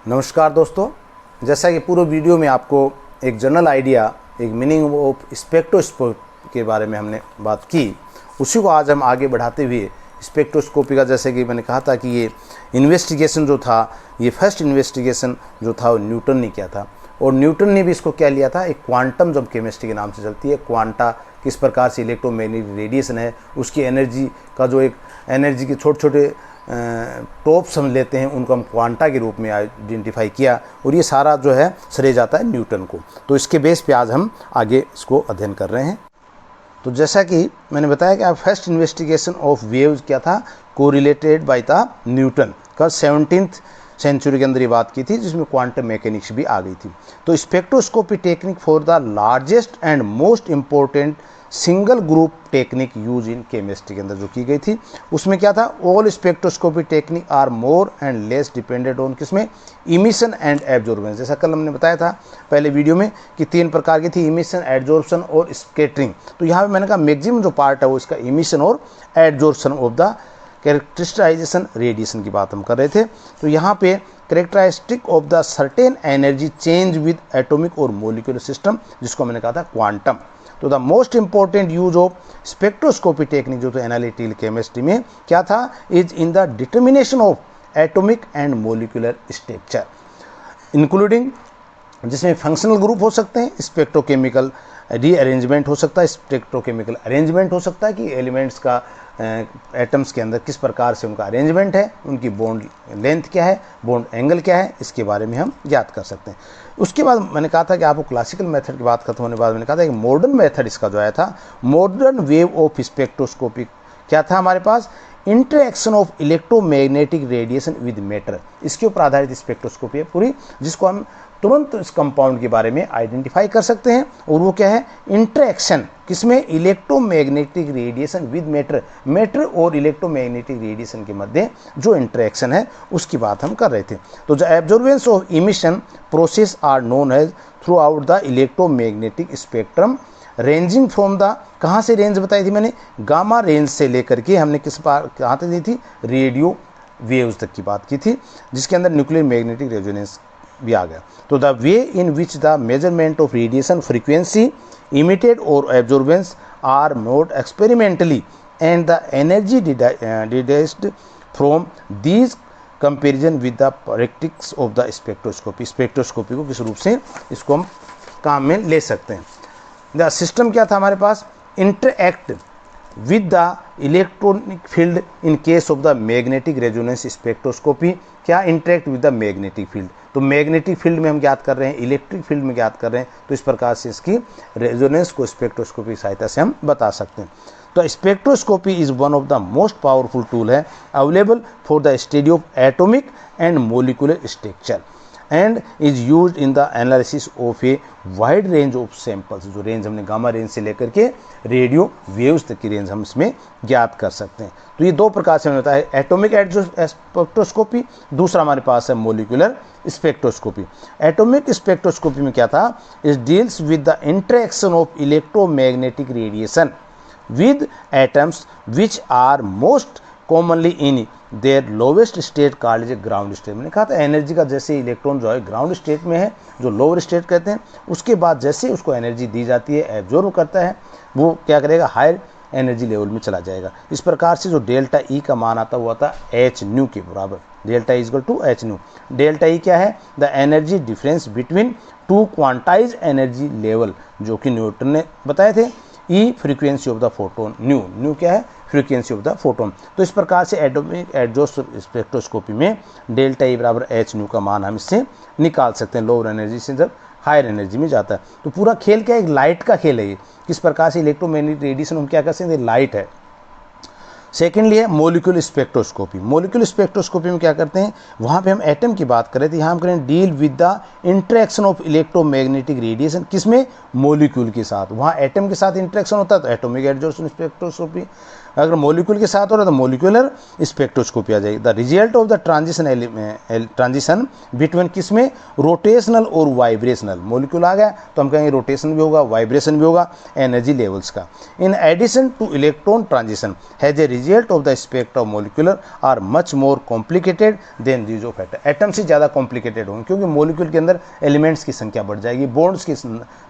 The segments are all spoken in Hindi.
नमस्कार दोस्तों, जैसा कि पूरे वीडियो में आपको एक जनरल आइडिया, एक मीनिंग ऑफ स्पेक्ट्रोस्कोप के बारे में हमने बात की, उसी को आज हम आगे बढ़ाते हुए स्पेक्ट्रोस्कोपी का, जैसे कि मैंने कहा था कि ये इन्वेस्टिगेशन जो था, ये फर्स्ट इन्वेस्टिगेशन जो था वो न्यूटन ने किया था। और न्यूटन ने भी इसको क्या लिया था, एक क्वांटम जब केमिस्ट्री के नाम से चलती है, क्वांटा किस प्रकार से इलेक्ट्रोमैग्नेटिक रेडिएशन है, उसकी एनर्जी का जो एक एनर्जी के छोटे छोटे टॉप्स हम लेते हैं, उनको हम क्वांटा के रूप में आइडेंटिफाई किया, और ये सारा जो है श्रेय जाता है न्यूटन को। तो इसके बेस पे आज हम आगे इसको अध्ययन कर रहे हैं। तो जैसा कि मैंने बताया कि फर्स्ट इन्वेस्टिगेशन ऑफ वेव्स क्या था, कोरिलेटेड बाय द न्यूटन का 17th सेंचुरी के अंदर ये बात की थी, जिसमें क्वांटम मैकेनिक्स भी आ गई थी। तो spectroscopy technique for the largest and most important single group technique use in chemistry के अंदर जो की गई थी, उसमें क्या था, all spectroscopy technique are more and less dependent on किसमें, इमिशन एंड एब्जॉर्बेंस। जैसा कल हमने बताया था पहले वीडियो में कि 3 प्रकार की थी, इमिशन, एब्जॉर्प्शन और स्कैटरिंग। तो यहाँ पे मैंने कहा मैक्सिमम जो पार्ट है वो इसका इमिशन और absorption of the characterization radiation की बात हम कर रहे थे। तो यहाँ पे characteristic of the certain energy change with atomic और मोलिकुलर सिस्टम, जिसको मैंने कहा था क्वांटम। तो the most important use of spectroscopy technique जो तो एनालिटिकल केमिस्ट्री में क्या था, is in the determination of atomic and molecular structure, including जिसमें फंक्शनल ग्रुप हो सकते हैं, स्पेक्ट्रोकेमिकल रीअरेंजमेंट हो सकता है, स्पेक्ट्रोकेमिकल अरेंजमेंट हो सकता है कि एलिमेंट्स का एटम्स के अंदर किस प्रकार से उनका अरेंजमेंट है, उनकी बॉन्ड लेंथ क्या है, बॉन्ड एंगल क्या है, इसके बारे में हम ज्ञात कर सकते हैं। उसके बाद मैंने कहा था कि आपको क्लासिकल मेथड की बात खत्म होने के बाद मैंने कहा था कि मॉडर्न मेथड इसका जो आया था, मॉडर्न वेव ऑफ स्पेक्ट्रोस्कोपी क्या था हमारे पास, interaction of electromagnetic radiation with matter, इसके ऊपर आधारित स्पेक्ट्रोस्कोपी है पूरी, जिसको हम तुरंत इस कंपाउंड के बारे में आइडेंटिफाई कर सकते हैं। और वो क्या है, इंटरेक्शन किसमें, electromagnetic radiation with matter, matter और इलेक्ट्रोमैग्नेटिक रेडिएशन के मध्य जो इंटरेक्शन है उसकी बात हम कर रहे थे। तो the absorbance of emission process are known as throughout the electromagnetic spectrum, ranging from the, कहाँ से रेंज बताई थी मैंने, गामा रेंज से लेकर के हमने किस बार कहाँ तक दी थी, रेडियो वेव्स तक की बात की थी, जिसके अंदर न्यूक्लियर मैग्नेटिक रेजोनेंस भी आ गया। तो the way in which the measurement of radiation frequency emitted और absorbance are note experimentally and the energy deducted from these comparison with the practice of the spectroscopy, spectroscopy को किस रूप से इसको हम काम में ले सकते हैं। द सिस्टम क्या था हमारे पास, interact with the electronic field in case of the magnetic resonance spectroscopy, क्या interact with the magnetic field, तो मैग्नेटिक फील्ड में हम ज्ञात कर रहे हैं, इलेक्ट्रिक फील्ड में ज्ञात कर रहे हैं, तो इस प्रकार से इसकी रेजोनेंस को स्पेक्ट्रोस्कोपी की सहायता से हम बता सकते हैं। तो spectroscopy is one of the most powerful tool है available for the study of atomic and molecular structure and is use in the analysis of a wide range of samples, जो रेंज हमने गामा रेंज से लेकर के रेडियो वेव्स तक की रेंज हम इसमें ज्ञात कर सकते हैं। तो ये 2 प्रकार से हमें होता है, एटॉमिक स्पेक्ट्रोस्कोपी, दूसरा हमारे पास है मोलिकुलर स्पेक्ट्रोस्कोपी। एटॉमिक स्पेक्ट्रोस्कोपी में क्या था, it deals with the interaction of electromagnetic radiation with atoms which are most commonly in their lowest state called as ground state. मैंने कहा था एनर्जी का जैसे इलेक्ट्रॉन जो है ग्राउंड स्टेट में है, जो लोअर स्टेट कहते हैं, उसके बाद जैसे उसको एनर्जी दी जाती है, एब्जॉर्ब करता है, वो क्या करेगा, हायर एनर्जी लेवल में चला जाएगा। इस प्रकार से जो डेल्टा ई का मान आता हुआ था एच न्यू के बराबर, delta E equal to H nu. Delta E क्या है, the energy difference between 2 quantize energy level, जो कि न्यूटन ने बताए थे। E frequency of the photon, nu, nu क्या है, फ्रीक्वेंसी ऑफ द फोटोन। तो इस प्रकार से एटॉमिक स्पेक्ट्रोस्कोपी में डेल्टा ई बराबर एच न्यू का मान हम इससे निकाल सकते हैं, लोअर एनर्जी से जब हायर एनर्जी में जाता है। तो पूरा खेल क्या है, एक लाइट का खेल है ये, किस प्रकार से इलेक्ट्रोमैग्नेटिक रेडिएशन हम क्या कर सकते हैं, लाइट है। सेकेंडली है मोलिकुलर स्पेक्ट्रोस्कोपी। मोलिकुलर स्पेक्ट्रोस्कोपी में क्या करते हैं, वहाँ पे हम एटम की बात करें तो यहाँ हम करें deal with the interaction of electromagnetic radiation, किसमें, मोलिक्यूल के साथ। वहाँ एटम के साथ इंटरेक्शन होता है तो एटॉमिक एब्जॉर्प्शन स्पेक्ट्रोस्कोपी, अगर मॉलिक्यूल के साथ हो रहा है तो मॉलिक्यूलर स्पेक्ट्रोस्कोपी आ जाएगी। The result of the transition between किस में, रोटेशनल और वाइब्रेशनल। मॉलिक्यूल आ गया तो हम कहेंगे रोटेशन भी होगा, वाइब्रेशन भी होगा एनर्जी लेवल्स का। In addition to electron transition has a result of the spectra of molecular are much more complicated than these of atom. Atom से ज़्यादा कॉम्प्लिकेटेड होंगे क्योंकि मॉलिक्यूल के अंदर एलिमेंट्स की संख्या बढ़ जाएगी, बॉन्ड्स की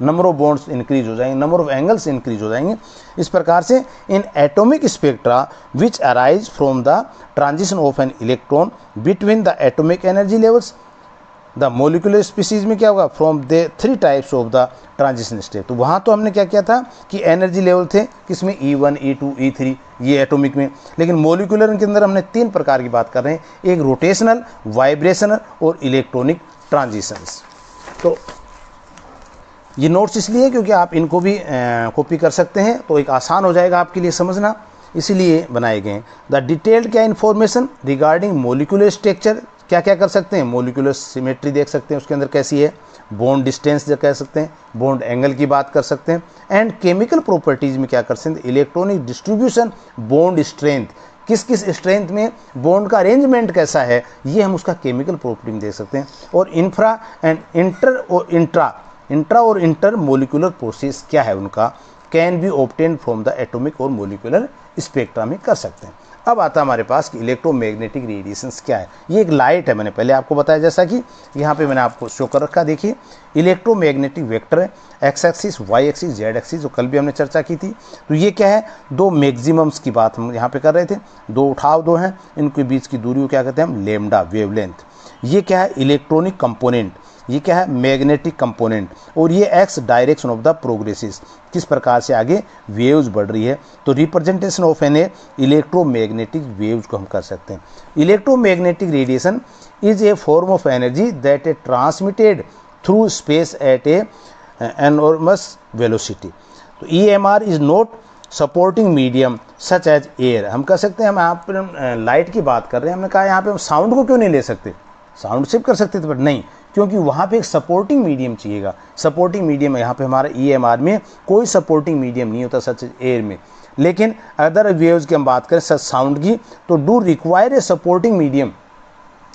नंबर ऑफ बॉन्ड्स इंक्रीज हो जाएंगे, नंबर ऑफ एंगल्स इंक्रीज हो जाएंगे। इस प्रकार से in atomic spectra which arise from the transition of an electron between the atomic energy levels the molecular species में क्या होगा, from the 3 types of the transition state. तो वहाँ तो हमने क्या किया था कि एनर्जी लेवल थे किसमें, E1, E2, E3, ये एटॉमिक में। लेकिन मोलिकुलर के अंदर हमने 3 प्रकार की बात कर रहे हैं, एक रोटेशनल, वाइब्रेशनल और इलेक्ट्रॉनिक ट्रांजिशंस। तो ये नोट्स इसलिए क्योंकि आप इनको भी कॉपी कर सकते हैं, तो एक आसान हो जाएगा आपके लिए समझना, इसीलिए बनाए गए हैं। द डिटेल्ड क्या इन्फॉर्मेशन रिगार्डिंग मोलिकुलर स्ट्रक्चर, क्या क्या कर सकते हैं, मोलिकुलर सिमेट्री देख सकते हैं उसके अंदर कैसी है, बॉन्ड डिस्टेंस जो कह सकते हैं, बॉन्ड एंगल की बात कर सकते हैं, एंड केमिकल प्रॉपर्टीज में क्या कर सकते हैं, इलेक्ट्रॉनिक डिस्ट्रीब्यूशन, बॉन्ड स्ट्रेंथ, किस किस स्ट्रेंथ में बॉन्ड का अरेंजमेंट कैसा है, ये हम उसका केमिकल प्रॉपर्टी में देख सकते हैं। और इंफ्रा एंड इंट्रा और इंटर मोलिकुलर प्रोसेस क्या है उनका, can be obtain from the atomic और मोलिकुलर स्पेक्ट्रा में कर सकते हैं। अब आता है हमारे पास कि इलेक्ट्रोमैग्नेटिक रेडिएशंस क्या है। ये एक लाइट है, मैंने पहले आपको बताया, जैसा कि यहाँ पे मैंने आपको शो कर रखा। देखिए इलेक्ट्रोमैग्नेटिक वेक्टर है, X axis, Y axis, Z axis, जो कल भी हमने चर्चा की थी। तो ये क्या है, 2 मैक्सिमम्स की बात हम यहाँ पे कर रहे थे, 2 उठाव 2 हैं, इनके बीच की दूरी को क्या कहते हैं हम, लैम्डा, वेवलेंथ। ये क्या है, इलेक्ट्रॉनिक कंपोनेंट, ये क्या है, मैग्नेटिक कंपोनेंट, और ये x direction of the progresses, किस प्रकार से आगे वेव्स बढ़ रही है। तो representation of an electromagnetic waves को हम कर सकते हैं। Electromagnetic radiation is a form of energy that a transmitted through space at a enormous velocity. तो EMR is not supporting medium such as air. हम कह सकते हैं, हम यहाँ पर लाइट की बात कर रहे हैं, हमने कहा यहाँ पे हम साउंड को क्यों नहीं ले सकते, साउंड सिर्फ कर सकते थे, बट नहीं, क्योंकि वहाँ पे एक सपोर्टिंग मीडियम चाहिएगा। सपोर्टिंग मीडियम यहाँ पे हमारा EMR में कोई सपोर्टिंग मीडियम नहीं होता सच एयर में। लेकिन अदर वेव्स की हम बात करें सच साउंड की, तो do require a supporting medium,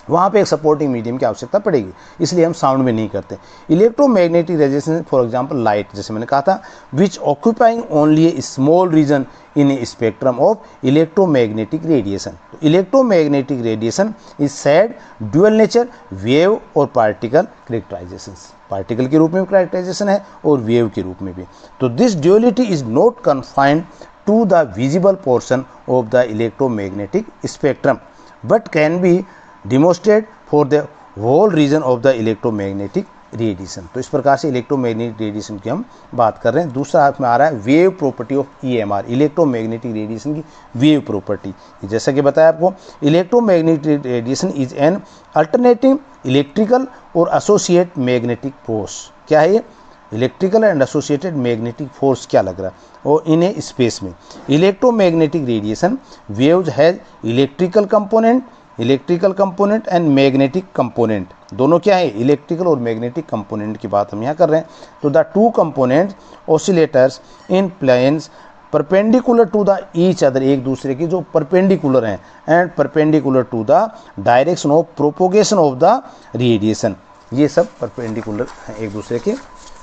वहाँ पे एक सपोर्टिंग मीडियम की आवश्यकता पड़ेगी, इसलिए हम साउंड में नहीं करते। Electromagnetic radiation for example light, जैसे मैंने कहा था, which occupying only a small region in a spectrum of electromagnetic radiation. तो electromagnetic radiation is said dual nature, wave और पार्टिकल कैरेक्टराइजेशन, पार्टिकल के रूप में कैरेक्टराइजेशन है और वेव के रूप में भी। तो this duality is not confined to the visible portion of the electromagnetic spectrum but can be demonstrate for the whole region of the electromagnetic radiation. तो इस प्रकार से इलेक्ट्रोमैग्नेटिक रेडिएशन की हम बात कर रहे हैं। दूसरा हाथ में आ रहा है wave property of EMR, electromagnetic radiation की वेव प्रॉपर्टी। जैसा कि बताया आपको, electromagnetic radiation is an alternative electrical और एसोसिएट मैग्नेटिक फोर्स। क्या है ये, electrical and associated magnetic force क्या लग रहा है, और इन ए स्पेस में electromagnetic radiation waves has electrical component and magnetic component. दोनों क्या है, इलेक्ट्रिकल और मैग्नेटिक कंपोनेंट की बात हम यहाँ कर रहे हैं। तो the 2 components oscillators in planes perpendicular to the each other, एक दूसरे के जो परपेंडिकुलर हैं, and perpendicular to the direction of propagation of the radiation, ये सब परपेंडिकुलर हैं एक दूसरे के।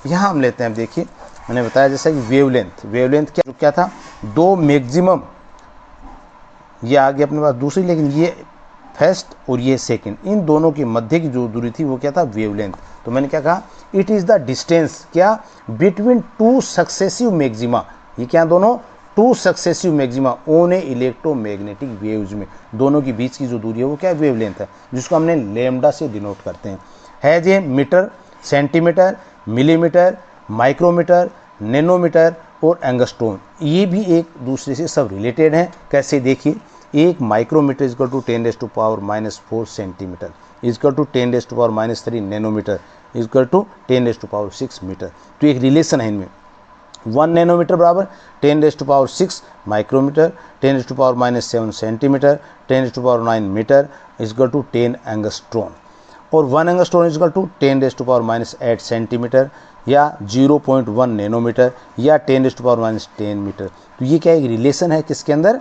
यहाँ हम लेते हैं, देखिए मैंने बताया जैसा कि वेवलेंथ क्या था, 2 मैक्सिमम, ये आगे अपने पास दूसरी, लेकिन ये फर्स्ट और ये सेकंड, इन दोनों के मध्य की जो दूरी थी वो क्या था, वेवलेंथ। तो मैंने क्या कहा, इट इज़ द डिस्टेंस क्या, बिटवीन 2 सक्सेसिव मैक्सिमा, ये क्या दोनों 2 successive maxima on A electromagnetic waves में, दोनों के बीच की जो दूरी है वो क्या है, वेवलेंथ है, जिसको हमने लैम्डा से डिनोट करते हैं। Has a meter, centimeter, millimeter, micrometer, nanometer और एंगस्ट्रॉम, ये भी एक दूसरे से सब रिलेटेड हैं। कैसे, देखिए, एक micrometer is equal to 10⁻⁻4 centimeter is equal to 10⁻⁻3 nanometer is equal to 10⁻6 meter. तो एक रिलेशन है इनमें, 1 नैनोमीटर बराबर 10⁻6 micrometer, 10⁻7 centimeter, 10⁻9 meter is equal to 10 angstrom, और 1 एंगस्ट्रॉम इजकल टू 10⁻8 सेंटीमीटर, या 0.1 नैनोमीटर या 10⁻⁻10 मीटर। तो ये क्या एक रिलेशन है किसके अंदर,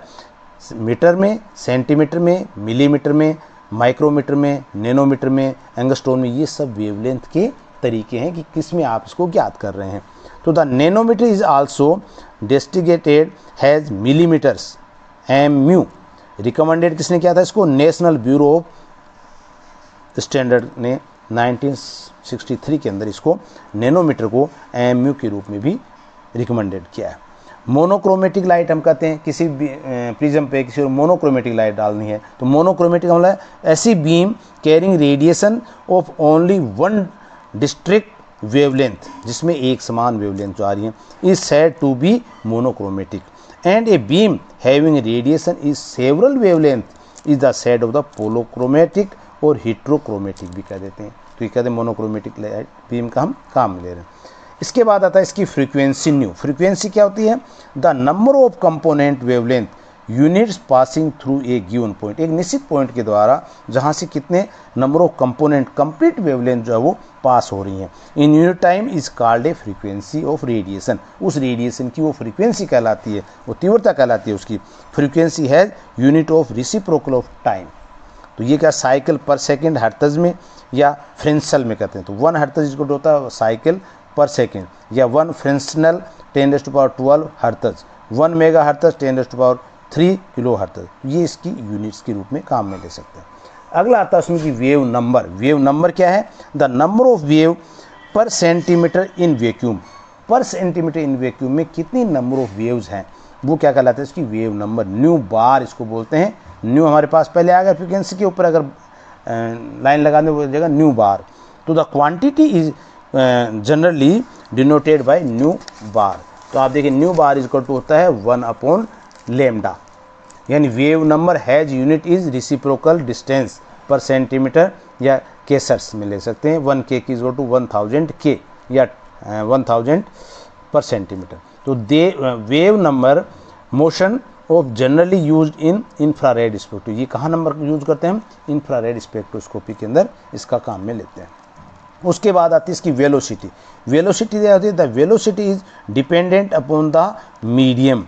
मीटर में, सेंटीमीटर में, मिलीमीटर में, माइक्रोमीटर में, नैनोमीटर में, एंगस्ट्रॉन में। ये सब वेवलेंथ के तरीके हैं कि किस में आप इसको ज्ञात कर रहे हैं। तो the nanometre is also designated has millimetres MU। Recommended किसने किया था इसको, नेशनल ब्यूरो ऑफ स्टैंडर्ड ने 1963 के अंदर इसको नैनोमीटर को MU के रूप में भी रिकमेंडेड किया है। मोनोक्रोमेटिक लाइट हम कहते हैं, किसी भी प्रिज्म पे किसी मोनोक्रोमेटिक लाइट डालनी है तो मोनोक्रोमेटिक मतलब ऐसी beam carrying radiation of only one district wavelength, जिसमें एक समान वेवलेंथ जो आ रही है, is said to be monochromatic. And a beam having radiation is several wavelength is the said of the polychromatic और हिट्रोक्रोमेटिक भी कह देते हैं। तो ये कहते हैं मोनोक्रोमेटिक लाइट बीम का हम काम ले रहे हैं। इसके बाद आता है इसकी फ्रीक्वेंसी न्यू। फ्रीक्वेंसी क्या होती है, the number of component wavelength units passing through a given point, एक निश्चित पॉइंट के द्वारा जहाँ से कितने number of component complete wavelength जो है वो पास हो रही हैं। In unit time is called a frequency of radiation. उस रेडिएशन की वो फ्रीक्वेंसी कहलाती है, वो तीव्रता कहलाती है उसकी। फ्रीक्वेंसी है unit of reciprocal of time. तो ये क्या साइकिल पर सेकेंड हर्ट्ज में या फ्रेंसल में कहते हैं। तो 1 हर्ट्ज इसको होता है साइकिल पर सेकेंड, या 1 फ्रेंसनल 10⁻12 hertz, 1 mega hertz 10⁻3 kilo hertz. ये इसकी यूनिट्स के रूप में काम में ले सकते हैं। अगला आता है उसमें कि वेव नंबर। वेव नंबर क्या है, द नंबर ऑफ वेव पर सेंटीमीटर इन वैक्यूम। पर सेंटीमीटर इन वैक्यूम में कितनी नंबर ऑफ वेव्स हैं वो क्या कहलाता है, इसकी वेव नंबर। न्यू बार इसको बोलते हैं। न्यू हमारे पास पहले आ गया फ्रीक्वेंसी के ऊपर, अगर लाइन लगाने वो जगह न्यू बार। तो the quantity is generally denoted by nu bar. तो आप देखिए nu bar is equal to होता है 1/λ, यानी wave number has unit is reciprocal distance पर सेंटीमीटर, या केसर्स में ले सकते हैं। 1 K की इज इक्वल टू 1000 K या 1000 पर सेंटीमीटर। तो wave number motion of generally used in infrared spectro. ये कहाँ नंबर यूज करते हैं हम, इंफ्रारेड स्पेक्ट्रोस्कोपी के अंदर इसका काम में लेते हैं। उसके बाद आती है इसकी वेलोसिटी। वेलोसिटी क्या होती है, the velocity is dependent upon the medium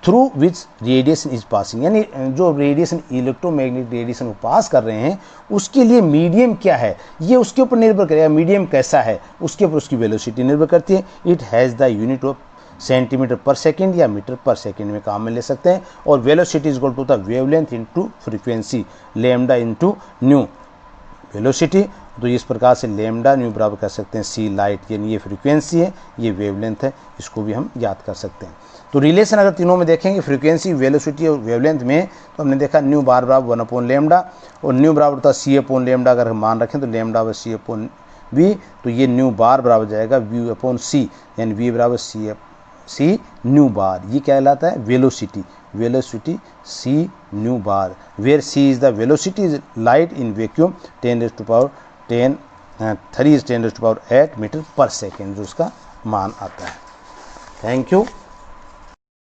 through which radiation is passing, यानी जो रेडिएशन इलेक्ट्रोमैग्नेटिक रेडिएशन को पास कर रहे हैं उसके लिए मीडियम क्या है ये उसके ऊपर निर्भर करेगा। मीडियम कैसा है उसके ऊपर उसकी वेलोसिटी निर्भर करती है। It has the unit of centimeter per second या मीटर पर सेकेंड में काम में ले सकते हैं। और velocity is equal to the wavelength into frequency, lambda into nu velocity. तो इस प्रकार से लैम्डा न्यू बराबर कर सकते हैं सी लाइट, यानी ये फ्रीक्वेंसी है, ये वेवलेंथ है, इसको भी हम याद कर सकते हैं। तो रिलेशन अगर तीनों में देखेंगे फ्रीक्वेंसी, वेलोसिटी और वेवलेंथ में, तो हमने देखा न्यू बार बराबर 1/λ और न्यू बराबर होता है C/λ। अगर हम मान रखें तो लैम्डा बराबर C/V, तो ये न्यू बार बराबर जाएगा V/C, यानी V बराबर C न्यू बार। ये क्या कहलाता है, velocity. Velocity C nu bar, where C is the velocity is light in vacuum 10⁻10⁸ meter per second, जो उसका मान आता है। Thank you.